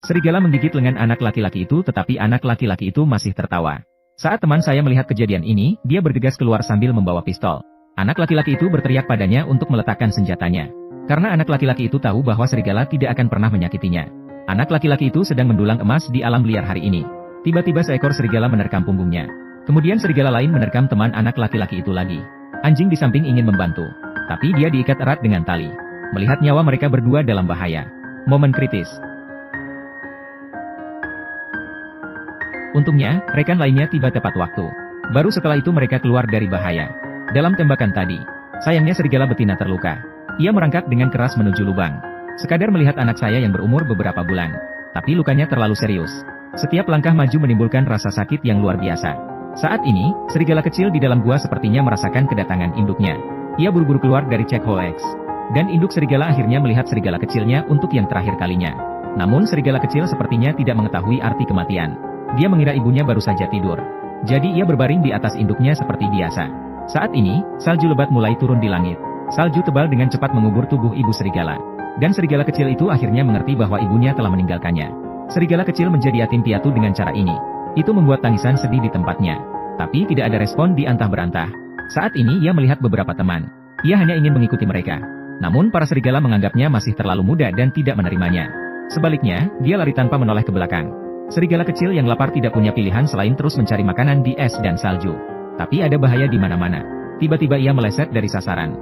Serigala menggigit lengan anak laki-laki itu, tetapi anak laki-laki itu masih tertawa. Saat teman saya melihat kejadian ini, dia bergegas keluar sambil membawa pistol. Anak laki-laki itu berteriak padanya untuk meletakkan senjatanya. Karena anak laki-laki itu tahu bahwa serigala tidak akan pernah menyakitinya. Anak laki-laki itu sedang mendulang emas di alam liar hari ini. Tiba-tiba seekor serigala menerkam punggungnya. Kemudian serigala lain menerkam teman anak laki-laki itu lagi. Anjing di samping ingin membantu, tapi dia diikat erat dengan tali. Melihat nyawa mereka berdua dalam bahaya. Momen kritis. Untungnya, rekan lainnya tiba tepat waktu. Baru setelah itu mereka keluar dari bahaya. Dalam tembakan tadi, sayangnya serigala betina terluka. Ia merangkak dengan keras menuju lubang. Sekadar melihat anak saya yang berumur beberapa bulan. Tapi lukanya terlalu serius. Setiap langkah maju menimbulkan rasa sakit yang luar biasa. Saat ini, serigala kecil di dalam gua sepertinya merasakan kedatangan induknya. Ia buru-buru keluar dari check hole X. Dan induk serigala akhirnya melihat serigala kecilnya untuk yang terakhir kalinya. Namun serigala kecil sepertinya tidak mengetahui arti kematian. Dia mengira ibunya baru saja tidur. Jadi ia berbaring di atas induknya seperti biasa. Saat ini, salju lebat mulai turun di langit. Salju tebal dengan cepat mengubur tubuh ibu serigala. Dan serigala kecil itu akhirnya mengerti bahwa ibunya telah meninggalkannya. Serigala kecil menjadi yatim piatu dengan cara ini. Itu membuat tangisan sedih di tempatnya. Tapi tidak ada respon di antah berantah. Saat ini ia melihat beberapa teman. Ia hanya ingin mengikuti mereka. Namun para serigala menganggapnya masih terlalu muda dan tidak menerimanya. Sebaliknya, dia lari tanpa menoleh ke belakang. Serigala kecil yang lapar tidak punya pilihan selain terus mencari makanan di es dan salju. Tapi ada bahaya di mana-mana. Tiba-tiba ia meleset dari sasaran.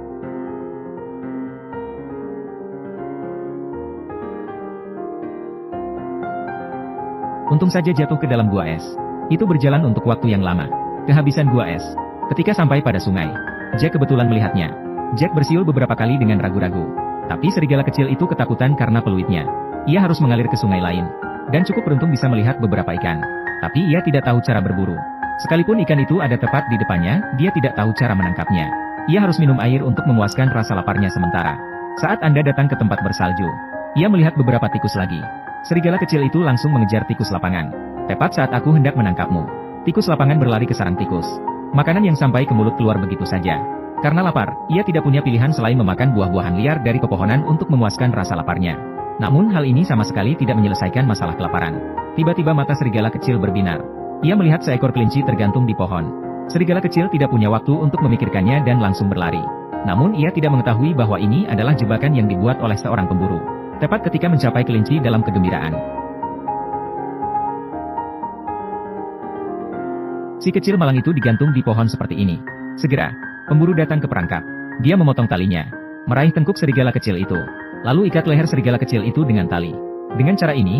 Untung saja jatuh ke dalam gua es. Itu berjalan untuk waktu yang lama. Kehabisan gua es. Ketika sampai pada sungai, Jack kebetulan melihatnya. Jack bersiul beberapa kali dengan ragu-ragu. Tapi serigala kecil itu ketakutan karena peluitnya. Ia harus mengalir ke sungai lain. Dan cukup beruntung bisa melihat beberapa ikan. Tapi ia tidak tahu cara berburu. Sekalipun ikan itu ada tepat di depannya, dia tidak tahu cara menangkapnya. Ia harus minum air untuk memuaskan rasa laparnya sementara. Saat Anda datang ke tempat bersalju, ia melihat beberapa tikus lagi. Serigala kecil itu langsung mengejar tikus lapangan. Tepat saat aku hendak menangkapmu. Tikus lapangan berlari ke sarang tikus. Makanan yang sampai ke mulut keluar begitu saja. Karena lapar, ia tidak punya pilihan selain memakan buah-buahan liar dari pepohonan untuk memuaskan rasa laparnya. Namun hal ini sama sekali tidak menyelesaikan masalah kelaparan. Tiba-tiba mata serigala kecil berbinar. Ia melihat seekor kelinci tergantung di pohon. Serigala kecil tidak punya waktu untuk memikirkannya dan langsung berlari. Namun ia tidak mengetahui bahwa ini adalah jebakan yang dibuat oleh seorang pemburu. Tepat ketika mencapai kelinci dalam kegembiraan. Si kecil malang itu digantung di pohon seperti ini. Segera, pemburu datang ke perangkap. Dia memotong talinya, meraih tengkuk serigala kecil itu. Lalu ikat leher serigala kecil itu dengan tali. Dengan cara ini,